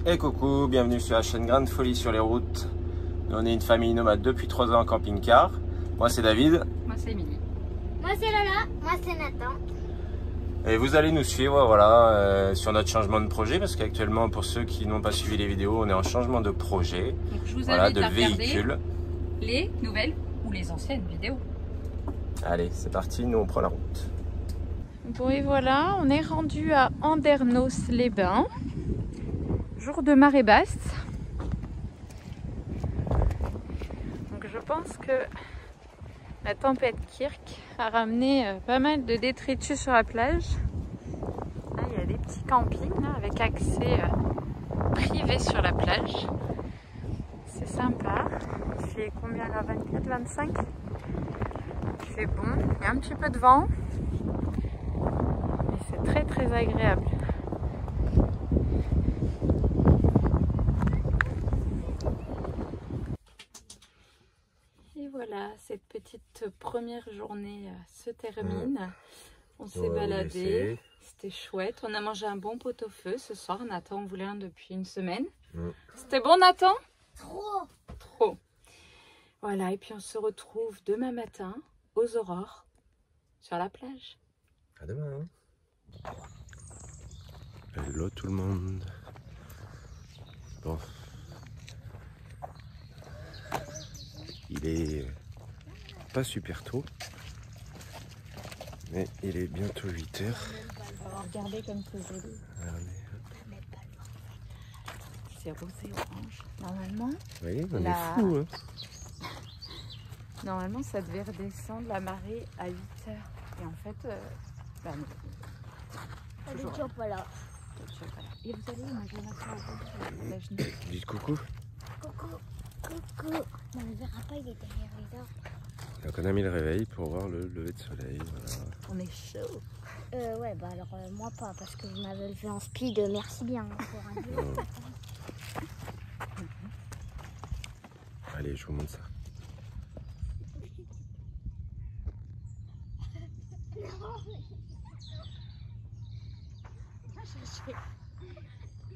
Et coucou, bienvenue sur la chaîne Grande Folie sur les routes. Nous, on est une famille nomade depuis 3 ans en camping-car. Moi c'est David. Moi c'est Émilie. Moi c'est Lola. Moi c'est Nathan. Et vous allez nous suivre voilà, sur notre changement de projet, parce qu'actuellement, pour ceux qui n'ont pas suivi les vidéos, on est en changement de projet. Donc je vous voilà, invite de à regarder véhicule. Les nouvelles ou les anciennes vidéos. Allez, c'est parti, nous on prend la route. Bon et voilà, on est rendu à Andernos-les-Bains. Jour de marée basse. Donc je pense que la tempête Kirk a ramené pas mal de détritus sur la plage. Là, il y a des petits campings là, avec accès privé sur la plage. C'est sympa. Il fait combien là, 24, 25? Il fait bon. Il y a un petit peu de vent. Mais c'est très très agréable. Et voilà, cette petite première journée se termine. On s'est baladé, c'était chouette. On a mangé un bon pot-au-feu ce soir. Nathan en voulait un depuis une semaine. C'était bon, Nathan? Trop. Trop. Voilà, et puis on se retrouve demain matin aux aurores sur la plage. À demain. Hello tout le monde. Bon. Il est pas super tôt, mais il est bientôt 8 h. On va regarder comme c'est joli. C'est rose et orange. Normalement, Oui, on est fou, hein. Normalement, ça devait redescendre la marée à 8 h. Et en fait, bah non. Elle est toujours pas là. Et vous allez l'imagination à la genoux. Dites coucou. Coucou. Coucou. Non, le verra pas, il est derrière les arbres. Donc on a mis le réveil pour voir le lever de soleil. Voilà. On est chaud. Ouais, bah alors moi pas, parce que vous m'avez levé en speed. Merci bien pour un peu. Allez, je vous montre ça.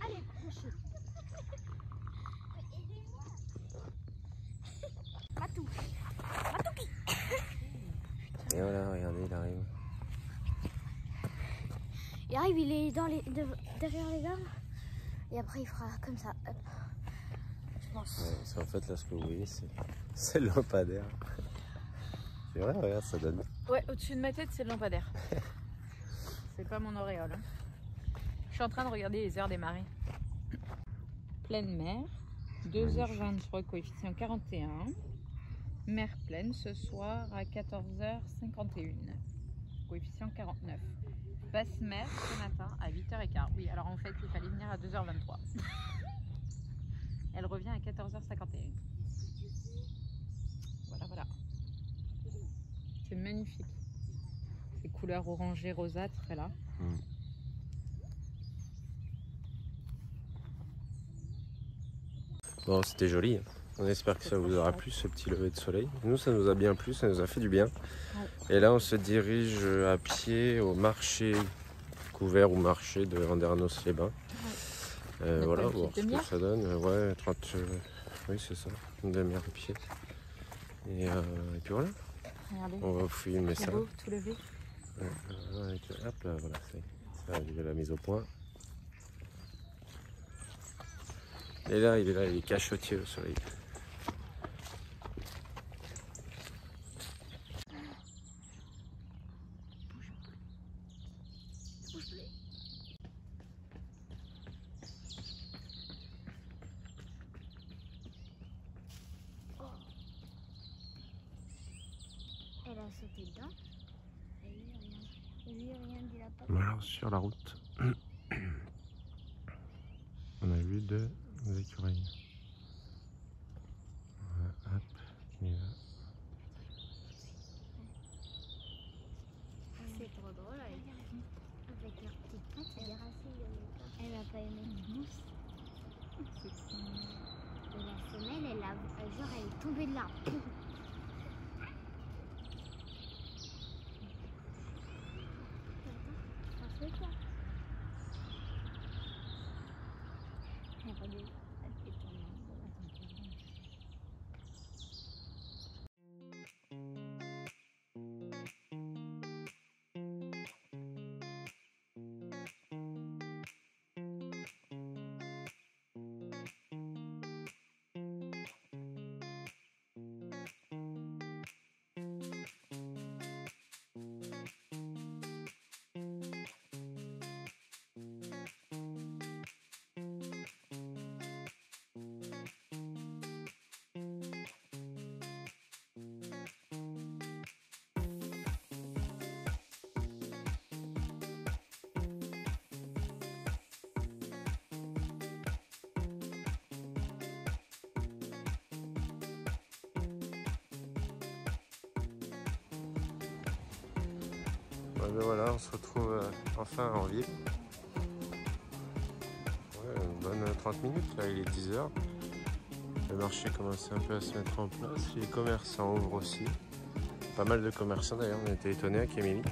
Allez, couchez. Matou. Matouki. Et voilà, regardez, il arrive. Il arrive, il est derrière les arbres. Et après, il fera comme ça. Hop. Je pense. Ouais, c'est en fait là ce que vous voyez, c'est le lampadaire. C'est vrai, regarde, ça donne. Ouais, au-dessus de ma tête, c'est le lampadaire. C'est pas mon auréole. Hein. Je suis en train de regarder les heures des marées. Pleine mer, 2h23, coefficient 41. Mer pleine ce soir à 14h51, coefficient 49. Basse mer ce matin à 8h15. Oui, alors en fait, il fallait venir à 2h23. Elle revient à 14h51. Voilà, voilà. C'est magnifique. Ces couleurs orangées rosâtres là. Bon, c'était joli. On espère que ça vous aura plu, ce petit lever de soleil. Nous, ça nous a bien plu, ça nous a fait du bien. Ouais. Et là, on se dirige à pied au marché couvert ou marché de Andernos-les-Bains. Ouais. Voilà, voir ce que ça donne. Ouais, 30... oui, c'est ça, une demi-heure à pied. Et puis voilà. Regardez. On va filmer ça. Beau, tout levé. Ouais, hop là, voilà, ça arrive à la mise au point. Et là, il est cachotier au soleil. Elle a sauté dedans. Et lui, rien dit la patte. Alors, sur la route, on a vu deux écureuils. Voilà, hop, il est là. C'est trop drôle avec leur petite patte, elle a pas aimé une mousse. Et la femelle, genre elle est tombée de l'arbre. Ça fait quoi? Il n'y a pas de... Ouais, ben voilà, on se retrouve enfin en ville. Ouais, une bonne 30 minutes, là il est 10h. Le marché commence un peu à se mettre en place, les commerçants ouvrent aussi. Pas mal de commerçants d'ailleurs, on était étonnés avec Émilie.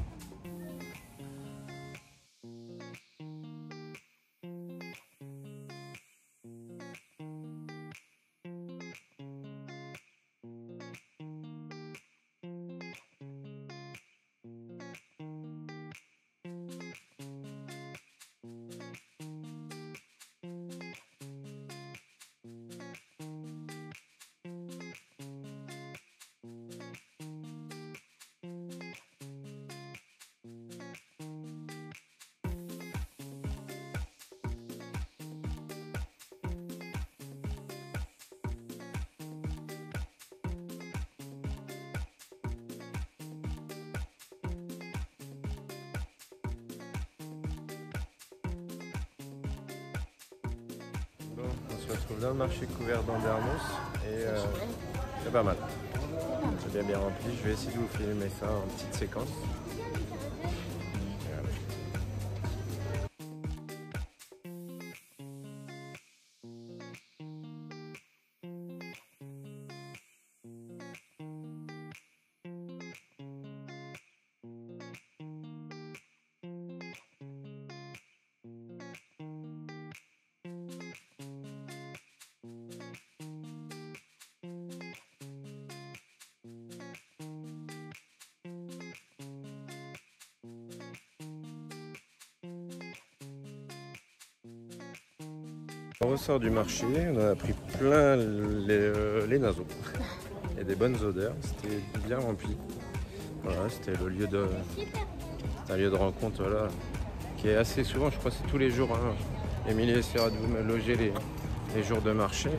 Bon, on se retrouve dans le marché couvert d'Andernos et c'est pas mal. C'est bien rempli. Je vais essayer de vous filmer ça en petite séquence. Voilà. On ressort du marché, on a pris plein les naseaux et des bonnes odeurs, c'était bien rempli. Voilà, c'était le lieu de, c'est un lieu de rencontre voilà, qui est assez souvent, je crois que c'est tous les jours. Hein. Émilie essaiera de vous loger les jours de marché.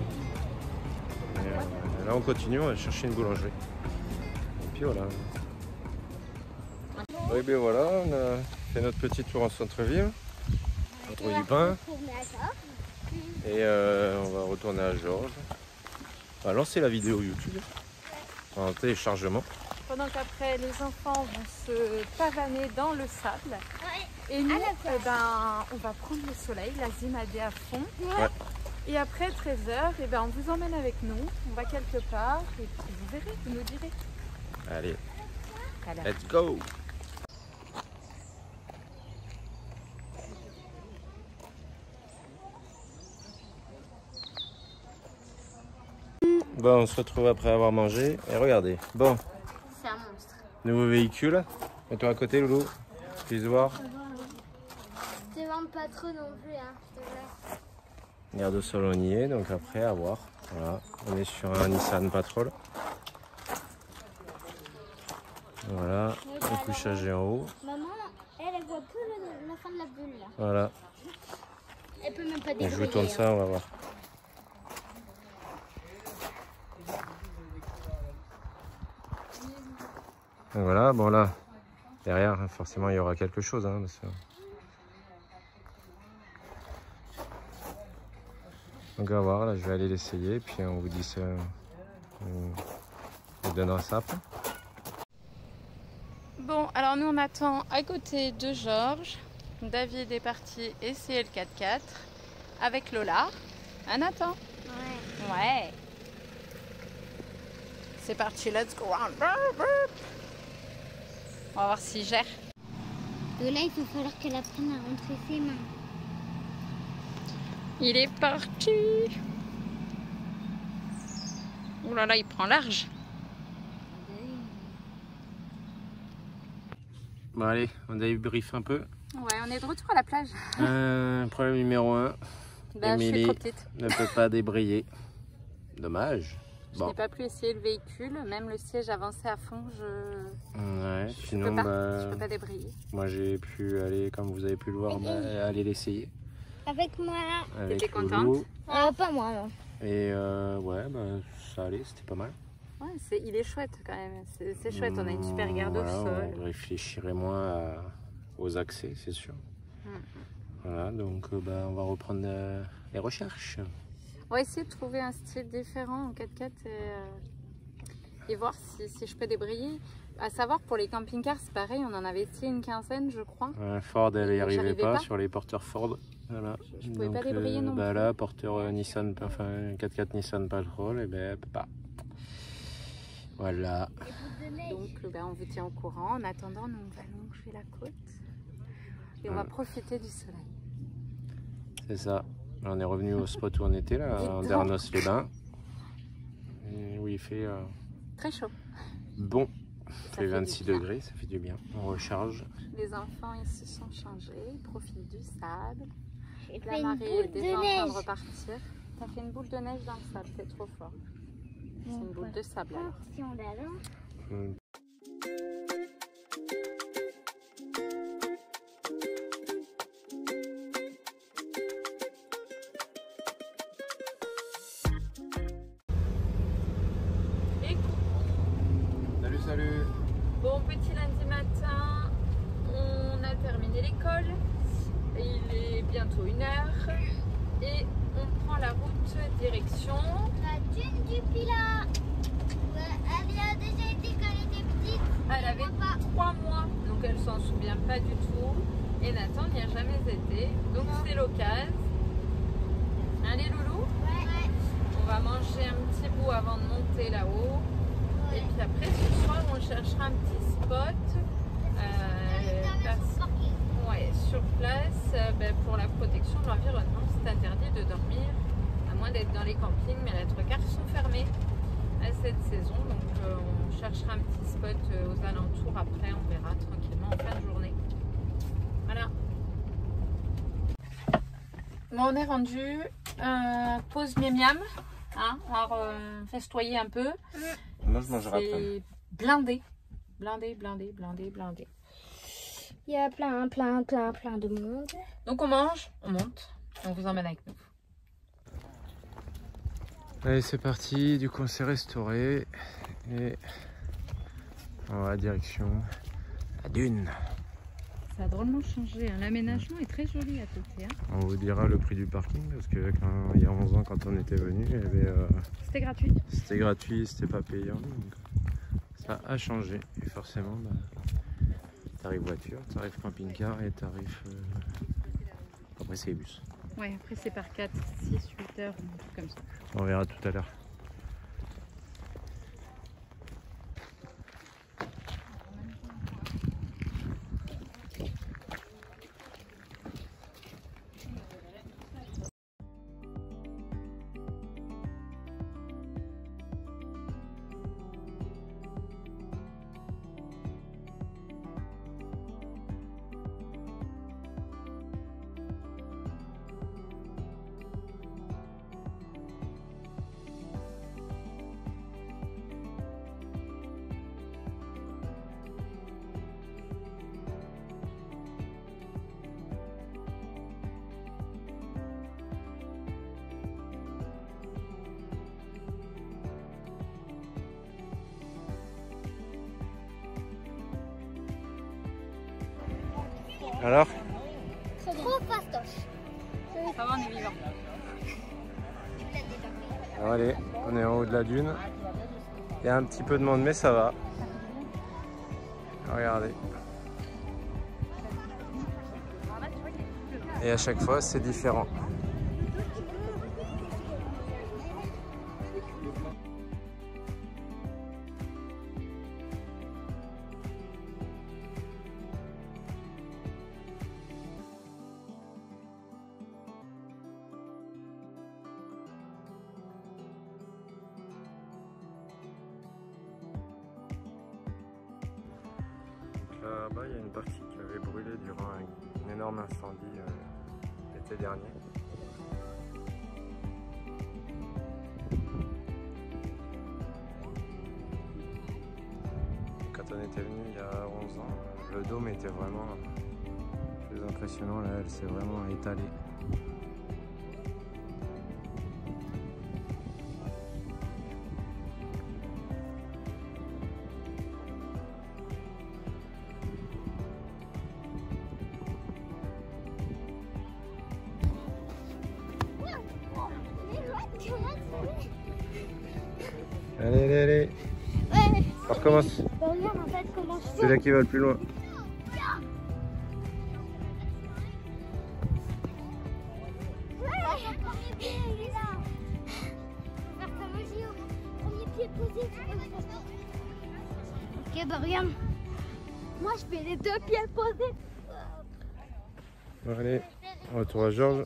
Et, là on continue, on va chercher une boulangerie. Et puis voilà. Oui, bien voilà, on a fait notre petit tour en centre-ville. On retrouve du pain. Et on va retourner à Georges. On va lancer la vidéo YouTube en téléchargement. Pendant qu'après les enfants vont se pavaner dans le sable. Et nous, on va prendre le soleil, la zimader à fond. Ouais. Et après 13h, on vous emmène avec nous. On va quelque part et puis vous verrez, vous nous direz. Allez, Alors. let's go! Bon, on se retrouve après avoir mangé. Et regardez, bon, C'est un monstre. nouveau véhicule. Mets-toi à côté, Loulou. Puisse voir. Je te vends pas trop non plus, hein, s'il te plaît. Gare de Solonier, donc après à voir. Voilà, on est sur un Nissan Patrol. Voilà, le couchage est en haut. Maman, elle voit que la fin de la bulle là. Voilà, Elle peut même pas et débriller. je vous tourne ça, on va voir. Donc voilà, bon là, derrière, forcément, il y aura quelque chose. Hein, parce que... Donc on va voir, là, je vais aller l'essayer, puis on vous dit ça, on vous donnera ça après. Bon, alors nous on attend à côté de Georges. David est parti essayer le 4x4 avec Lola. Un Nathan. Ouais. Ouais. C'est parti, let's go. On va voir s'il gère. Donc là, il va falloir qu'elle apprenne à rentrer ses mains. Il est parti. Oh là là, il prend large. Bon allez, on débrief un peu. Ouais, on est de retour à la plage. Problème numéro 1. Bah, je suis Émilie trop petite. ne peut pas débrayer. Dommage. Je n'ai pas pu essayer le véhicule, même le siège avancé à fond, Ouais, je sinon, peux pas débrayer. moi j'ai pu aller, comme vous avez pu le voir, aller l'essayer. Avec moi. T'étais Loulou. contente? Pas moi, non. Et ouais, ça allait, c'était pas mal. Ouais, il est chouette quand même. C'est chouette, on a une super garde Voilà, au sol. on réfléchirait moins aux accès, c'est sûr. Voilà, donc on va reprendre les recherches. On va essayer de trouver un style différent en 4x4 et voir si je peux débrayer. À savoir, pour les camping-cars, c'est pareil, on en avait essayé une quinzaine, je crois. Ford, elle n'y arrivait J'arrivais pas pas. sur les porteurs Ford. Voilà. Je pouvais pas débrayer non plus. Là, porteur Nissan, enfin 4x4 Nissan Patrol, et elle peut pas. Voilà. Donc on vous tient au courant. En attendant, nous on va longer la côte et on va profiter du soleil. C'est ça. On est revenu au spot où on était là, en Dernos-les-Bains. Où il fait très chaud. Bon, il fait 26 degrés, ça fait du bien. On recharge. Les enfants ils se sont changés, ils profitent du sable. J'ai La fait une marée boule est de déjà en train neige. de repartir. T'as fait une boule de neige dans le sable, c'est trop fort. C'est une boule de sable alors. Si on l'a là. Salut, salut. Bon, petit lundi matin, on a terminé l'école. Il est bientôt 1h et on prend la route direction La dune du Pilat. Elle y a déjà été quand elle était petite. Elle avait 3 mois, donc elle s'en souvient pas du tout. Et Nathan n'y a jamais été, donc c'est l'occasion. Allez loulou, Ouais. on va manger un petit bout avant de monter là-haut. Et puis après ce soir on cherchera un petit spot sur place pour la protection de l'environnement. C'est interdit de dormir, à moins d'être dans les campings, mais les 3/4 sont fermés à cette saison. Donc on cherchera un petit spot aux alentours, après on verra tranquillement en fin de journée. Voilà. Bon, on est rendu, pause miam miam, hein, on va festoyer un peu. Moi je mangerai après. C'est blindé, blindé. Il y a plein de monde. Donc on mange, on monte, on vous emmène avec nous. Allez, c'est parti, du coup on s'est restauré et on va direction la dune. Ça a drôlement changé, hein. L'aménagement est très joli à côté. Hein. On vous dira le prix du parking parce que il y a 11 ans quand on était venu, C'était gratuit. c'était gratuit, c'était pas payant. Donc ça a changé et forcément tarif voiture, tarif camping-car et tarif... Après c'est les bus. Ouais, après c'est par 4, 6, 8 heures, un truc comme ça. On verra tout à l'heure. Alors? Trop fastoche. Ça va, on est vivant. Alors allez, on est en haut de la dune. Il y a un petit peu de monde mais ça va. Regardez. Et à chaque fois c'est différent. Là-bas, il y a une partie qui avait brûlé durant un énorme incendie l'été dernier. Quand on était venu il y a 11 ans, le dôme était vraiment plus impressionnant. Là, elle s'est vraiment étalée. Allez, allez, allez. Ouais. On recommence. Bah, regarde en fait comment je C'est là qui va le plus loin. Ouais, mon premier pied il est là. Faire comme au premier pied posé. Ok, bah regarde. Moi je fais les deux pieds posés. Bon, allez, retour à Georges.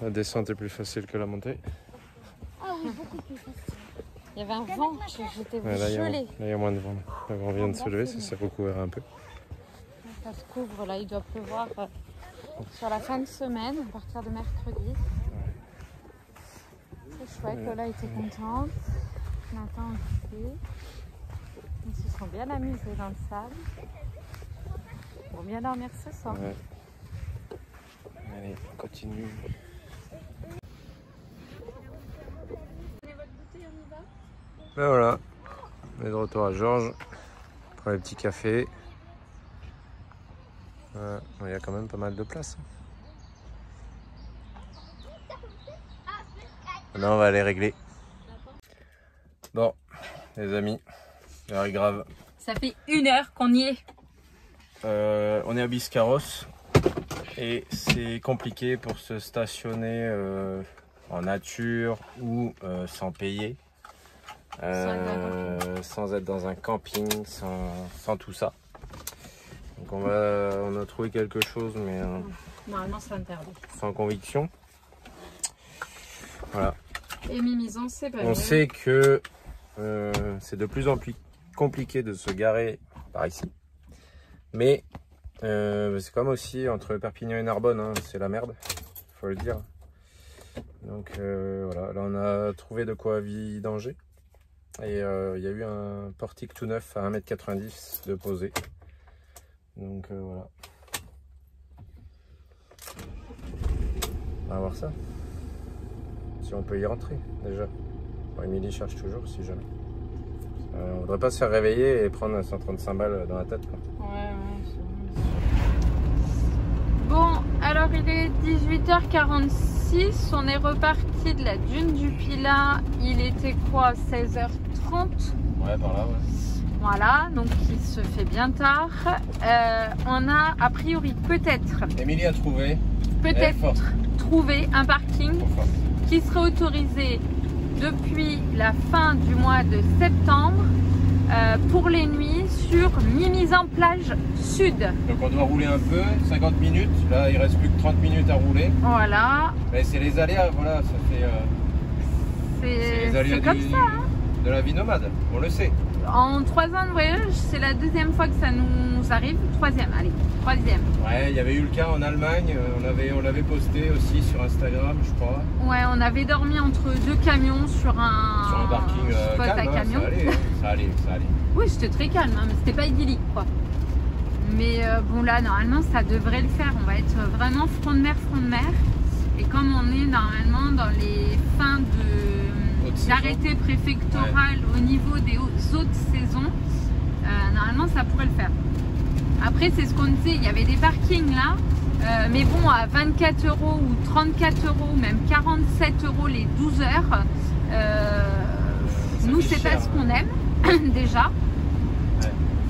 La descente est plus facile que la montée. Ah oui, beaucoup plus facile. Il y avait un vent, j'étais Ouais, là, gelée. il y a moins de vent. Le vent vient de se lever, ça s'est recouvert un peu. Ça se couvre, là, il doit pleuvoir sur la fin de semaine, à partir de mercredi. C'est chouette, Lola était contente. Nathan aussi. Ils se sont bien amusés dans le sable. Ils vont bien dormir ce soir. Ouais. Allez, on continue. Ben voilà, on est de retour à Georges. On prend les petits cafés. Ouais, il y a quand même pas mal de place. Maintenant, on va aller régler. Bon, les amis, l'heure est grave. Ça fait 1 heure qu'on y est. On est à Biscarrosse et c'est compliqué pour se stationner en nature ou sans payer. Sans être dans un camping, sans tout ça. Donc on a trouvé quelque chose, mais Normalement, c'est interdit. sans conviction. Voilà. Et Mimison, c'est pas On sait que c'est de plus en plus compliqué de se garer par ici. Mais c'est comme aussi entre Perpignan et Narbonne, hein, c'est la merde, faut le dire. Donc voilà, là on a trouvé de quoi vidanger. Et il y a eu un portique tout neuf à 1,90 m de posé. Donc voilà. On va voir ça. Si on peut y rentrer déjà. Bon, Émilie cherche toujours si jamais. On voudrait pas se faire réveiller et prendre 135 balles dans la tête, quoi. Ouais, bon, alors il est 18h46. On est reparti de la dune du Pilat. Il était quoi, 16h30? Ouais, par là, ouais. Voilà, donc il se fait bien tard. On a a priori peut-être Émilie a trouvé. trouvé un parking qui serait autorisé depuis la fin du mois de septembre pour les nuits sur Mimizan-Plage Sud. Donc on doit rouler un peu, 50 minutes. Là, il reste plus que 30 minutes à rouler. Voilà. Mais c'est les aléas, voilà, ça fait. C'est les aléas C'est comme ça. Hein. De la vie nomade, on le sait. En 3 ans de voyage, c'est la 2e fois que ça nous arrive. 3e, allez, 3e. Ouais, il y avait eu le cas en Allemagne, on l'avait posté aussi sur Instagram, je crois. Ouais, on avait dormi entre 2 camions sur un parking spot calme, à camion. Ça allait. Oui, c'était très calme, hein, mais c'était pas idyllique, quoi. Mais bon, là, normalement, ça devrait le faire. On va être vraiment front de mer. Et comme on est normalement dans les fins d'arrêté préfectoral au niveau des autres saisons, normalement, ça pourrait le faire. Après, c'est ce qu'on disait, il y avait des parkings là, mais bon, à 24 € ou 34 €, même 47 € les 12 heures, nous, c'est pas ce qu'on aime, déjà.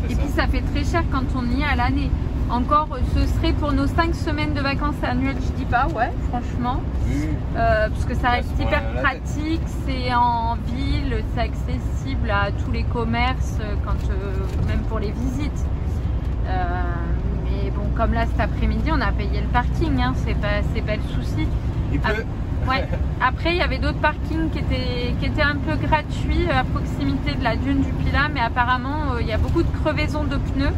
Et puis, ça fait très cher quand on y est à l'année. Encore, ce serait pour nos 5 semaines de vacances annuelles, je dis pas, ouais, franchement. Parce que ça reste hyper pratique, c'est en ville, c'est accessible à tous les commerces, même pour les visites. Mais bon, comme là cet après-midi, on a payé le parking, hein, c'est pas le souci. Ouais. Après, il y avait d'autres parkings qui étaient un peu gratuits à proximité de la dune du Pilat, mais apparemment, il y a beaucoup de crevaisons de pneus.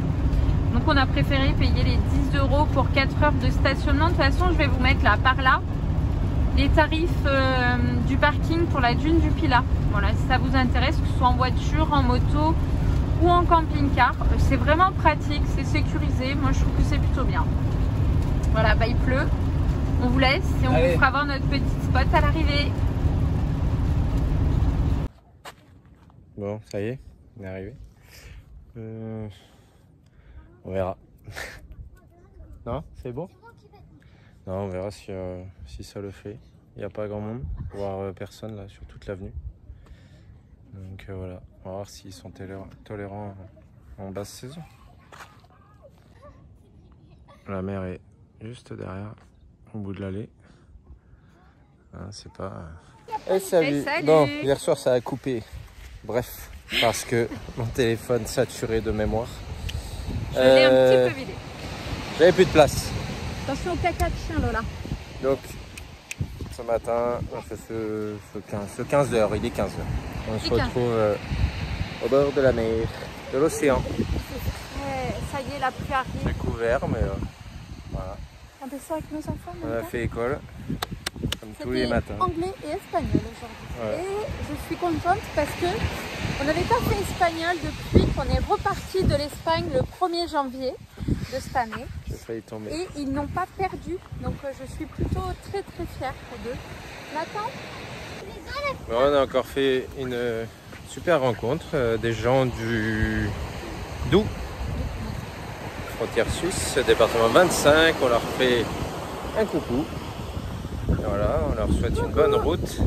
Donc on a préféré payer les 10 € pour 4 heures de stationnement. De toute façon, je vais vous mettre là, par là, les tarifs du parking pour la dune du Pilat. Voilà, si ça vous intéresse, que ce soit en voiture, en moto ou en camping-car. C'est vraiment pratique, c'est sécurisé. Moi, je trouve que c'est plutôt bien. Voilà, bah il pleut. On vous laisse et on vous fera voir notre petit spot à l'arrivée. Bon, ça y est, on est arrivé. On verra. Non, c'est bon? Non, on verra si ça le fait. Il n'y a pas grand monde, voire personne là sur toute l'avenue. Donc voilà, on va voir s'ils sont tolérants en basse saison. La mer est juste derrière, au bout de l'allée. Hein, c'est pas... salut. Salut. Bon, hier soir ça a coupé. Bref, parce que mon téléphone saturé de mémoire. Je l'ai un petit peu vidé. J'avais plus de place. Attention au caca de chien, Lola. Donc, ce matin, on fait ce 15h, il est 15h. On se retrouve au bord de la mer, de l'océan. Ça y est, la pluie arrive. C'est couvert, mais voilà. On descend avec nos enfants. On a fait école, comme tous les matins. Anglais et espagnol aujourd'hui. Ouais. Et je suis contente parce que on n'avait pas fait espagnol depuis qu'on est reparti de l'Espagne le 1er janvier de cette année. J'ai failli tomber. Et ils n'ont pas perdu. Donc je suis plutôt très très fière d'eux. Nathan? On a encore fait une super rencontre. Des gens du Doubs, frontière suisse, département 25. On leur fait un coucou. Et voilà, on leur souhaite une bonne route.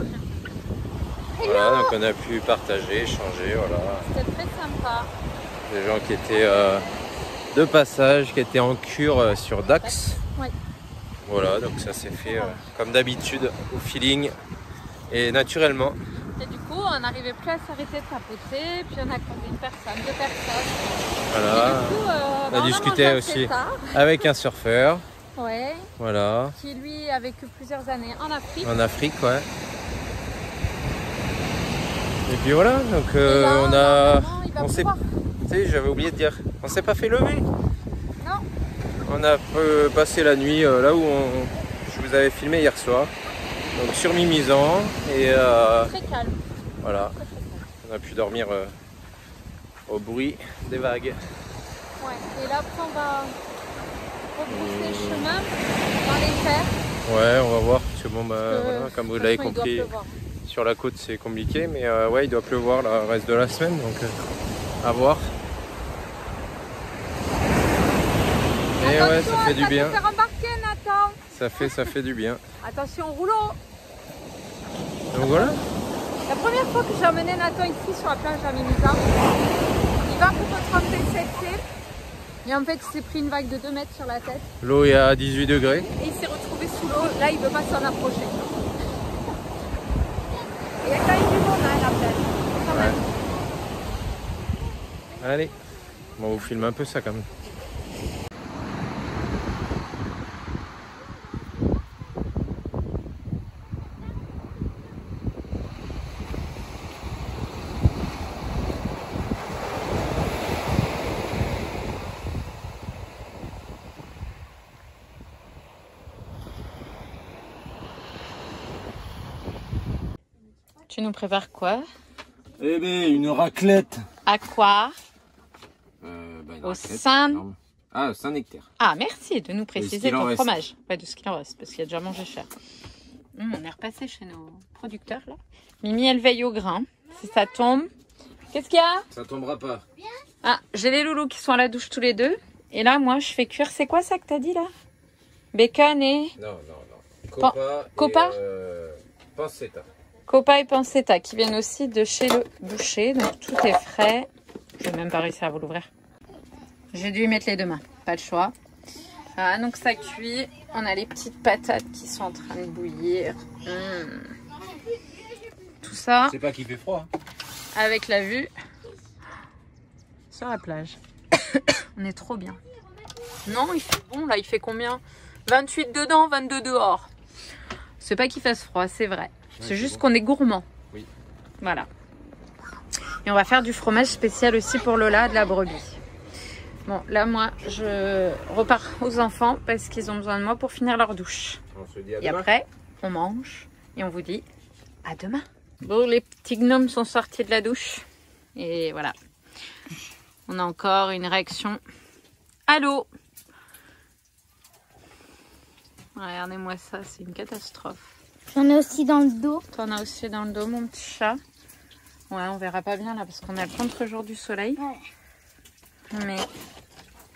Voilà, donc on a pu partager, échanger, voilà. C'était très sympa. Des gens qui étaient de passage, qui étaient en cure sur Dax. Oui. Voilà, donc ça s'est fait comme d'habitude, au feeling et naturellement. Et du coup, on n'arrivait plus à s'arrêter de papoter, puis on a croisé une personne, deux personnes. Voilà. Et du coup, on a discuté mangé aussi assez tard. avec un surfeur. Ouais. Voilà. Qui lui a vécu plusieurs années en Afrique. En Afrique, ouais. Et puis voilà, donc Et là, on a... on s'est... Tu sais, j'avais oublié de dire, on s'est pas fait lever. Non. On a passé la nuit là où je vous avais filmé hier soir. Donc sur Mimizan et très calme. voilà, on a pu dormir au bruit des vagues. Ouais. Et là après on va rebrousser chemin dans les terres. Ouais, on va voir parce que bon voilà, comme vous l'avez façon, compris, sur la côte c'est compliqué, mais ouais il doit pleuvoir le reste de la semaine, donc à voir. Et ouais, ça fait du bien. Faire embarquer, Nathan. Ça fait du bien. Attention au rouleau. Donc voilà. La première fois que j'ai emmené Nathan ici sur la plage à Mimizan, il va pour 37 pieds. Et en fait, il s'est pris une vague de 2 mètres sur la tête. L'eau est à 18 degrés. Et il s'est retrouvé sous l'eau. Là, il ne veut pas s'en approcher. Il y a quand même du monde à la plage. Quand même. Allez, on vous filme un peu ça quand même. Tu nous prépares quoi? Eh bien, une raclette. À quoi? Une Au raclette, sein... énorme. Ah, Saint-Nectaire. Ah, merci de nous préciser qu'il en ton reste. fromage. Ouais, de ce qu'il en reste, parce qu'il a déjà mangé cher. On est repassé chez nos producteurs, là. Mimi, elle veille au grain. Si ça tombe... Qu'est-ce qu'il y a? Ça tombera pas. Ah, j'ai les loulous qui sont à la douche tous les deux. Et là, moi, je fais cuire... C'est quoi ça que t'as dit, là? Bacon et... Non. Copa, Copa et pancetta. Copa et pancetta qui viennent aussi de chez le boucher. Donc, tout est frais. Je vais même pas réussir à vous l'ouvrir. J'ai dû y mettre les deux mains. Pas le choix. Ah, donc, ça cuit. On a les petites patates qui sont en train de bouillir. Tout ça C'est pas qu'il fait froid. Hein. avec la vue sur la plage. On est trop bien. Non, il fait bon là. Il fait combien? 28 dedans, 22 dehors. C'est pas qu'il fasse froid, c'est vrai. Ouais, c'est juste bon. qu'on est gourmand. Oui. Voilà. Et on va faire du fromage spécial aussi pour Lola, de la brebis. Bon, là, moi, je repars aux enfants parce qu'ils ont besoin de moi pour finir leur douche. On se dit à Et demain. après, on mange et on vous dit à demain. Bon, les petits gnomes sont sortis de la douche. Et voilà. On a encore une réaction à l'eau. Regardez-moi ça, c'est une catastrophe. J'en ai aussi dans le dos. T'en as aussi dans le dos, mon petit chat. Ouais, on verra pas bien là parce qu'on a le contre-jour du soleil. Ouais. Mais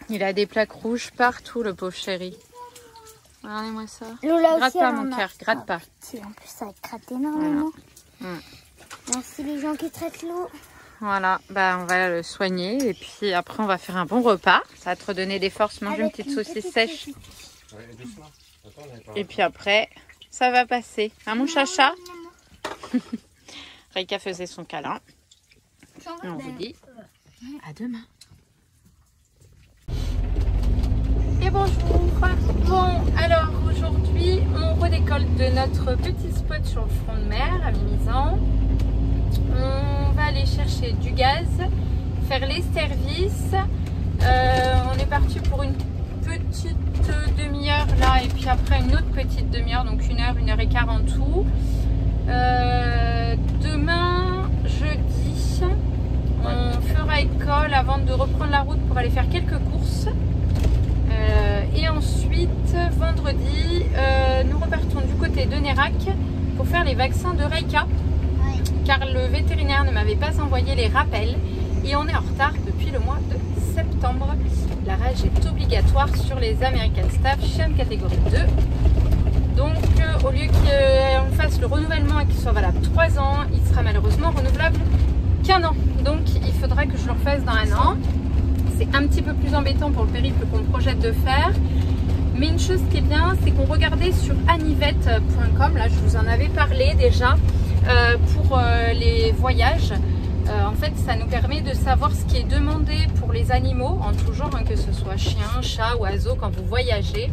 il a des plaques rouges partout, le pauvre chéri. Regardez-moi ça. Lola Gratte aussi, pas, elle mon en a. cœur, gratte pas. Si, en plus, ça gratte énormément. Voilà. Merci les gens qui traitent l'eau. Voilà, bah on va le soigner et puis après on va faire un bon repas. Ça va te redonner des forces, manger une Avec petite saucisse petite sèche. saucisse. Ouais, doucement. Attends, on avait pas- Et puis après, ça va passer. Hein, mon chacha? Reika faisait son câlin. Et on vous dit à demain. Et bonjour. Bon, alors aujourd'hui, on redécolle de notre petit spot sur le front de mer à Mimizan. On va aller chercher du gaz, faire les services. On est parti pour une petite demi-heure là et puis après une autre petite demi-heure, donc 1 heure et quart en tout. Demain, jeudi, on fera école avant de reprendre la route pour aller faire quelques courses. Et ensuite, vendredi, nous repartons du côté de Nérac pour faire les vaccins de Reika. Car le vétérinaire ne m'avait pas envoyé les rappels et on est en retard depuis le mois de septembre. La rage est obligatoire sur les American Staff chiens catégorie 2. Donc au lieu qu'on fasse le renouvellement et qu'il soit valable 3 ans, il sera malheureusement renouvelable qu'1 an. Donc il faudra que je le refasse dans 1 an. C'est un petit peu plus embêtant pour le périple qu'on projette de faire. Mais une chose qui est bien, c'est qu'on regardait sur anivette.com, là je vous en avais parlé déjà, pour les voyages. En fait, ça nous permet de savoir ce qui est demandé pour les animaux, en tout genre, hein, que ce soit chien, chat, oiseau, quand vous voyagez.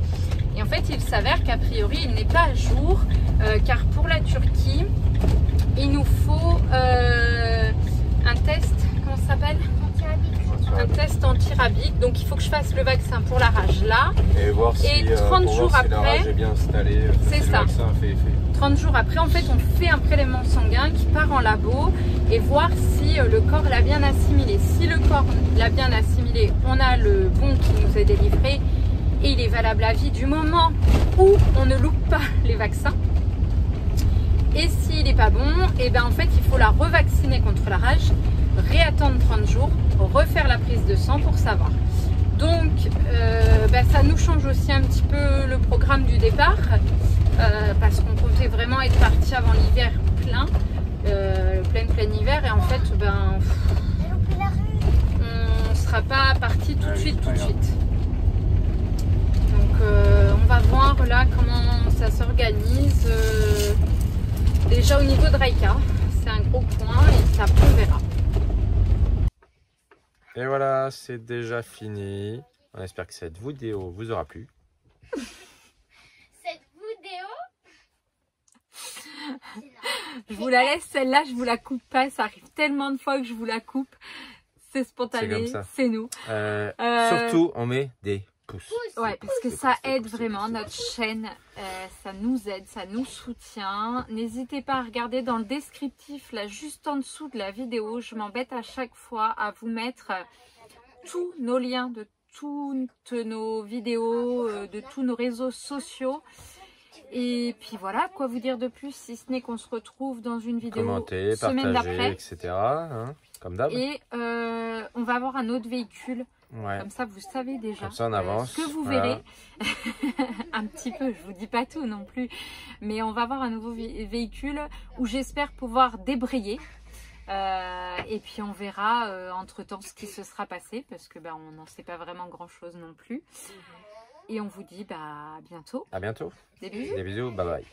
Et en fait, il s'avère qu'a priori, il n'est pas à jour, car pour la Turquie, il nous faut un test, comment ça s'appelle ? Un test anti-rabique. Donc, il faut que je fasse le vaccin pour la rage là. Et voir si, Et 30 pour jours voir si la après, rage est bien installée. c'est si le ça. vaccin fait effet. 30 jours après, en fait, on fait un prélèvement sanguin qui part en labo et voir si le corps l'a bien assimilé. Si le corps l'a bien assimilé, on a le bon qui nous est délivré et il est valable à vie du moment où on ne loupe pas les vaccins. Et s'il n'est pas bon, et ben en fait, il faut la revacciner contre la rage, réattendre 30 jours, refaire la prise de sang pour savoir. Donc, ça nous change aussi un petit peu le programme du départ. Parce qu'on comptait vraiment être parti avant l'hiver plein hiver et en fait on sera pas parti tout de suite. Donc on va voir là comment ça s'organise. Déjà au niveau de Reika, c'est un gros point et ça on verra. Et voilà, c'est déjà fini. On espère que cette vidéo vous aura plu. Je vous la laisse celle-là, je vous la coupe pas, ça arrive tellement de fois que je vous la coupe. C'est spontané, c'est nous. Surtout, on met des pouces. Ouais, parce que ça aide vraiment notre chaîne, ça nous aide, ça nous soutient. N'hésitez pas à regarder dans le descriptif, là juste en dessous de la vidéo. Je m'embête à chaque fois à vous mettre tous nos liens de toutes nos vidéos, de tous nos réseaux sociaux. Et puis voilà, quoi vous dire de plus, si ce n'est qu'on se retrouve dans une vidéo commenter, semaine partager, d'après. etc. Hein, comme d'hab. Et on va avoir un autre véhicule. Ouais. Comme ça, vous savez déjà. Comme ça, on avance. Ce que vous Voilà. verrez. Un petit peu, je vous dis pas tout non plus. Mais on va avoir un nouveau véhicule où j'espère pouvoir débrayer. Et puis on verra entre temps ce qui se sera passé. Parce que on n'en sait pas vraiment grand chose non plus. Et on vous dit à bientôt. À bientôt. Des bisous. Des bisous, bye bye.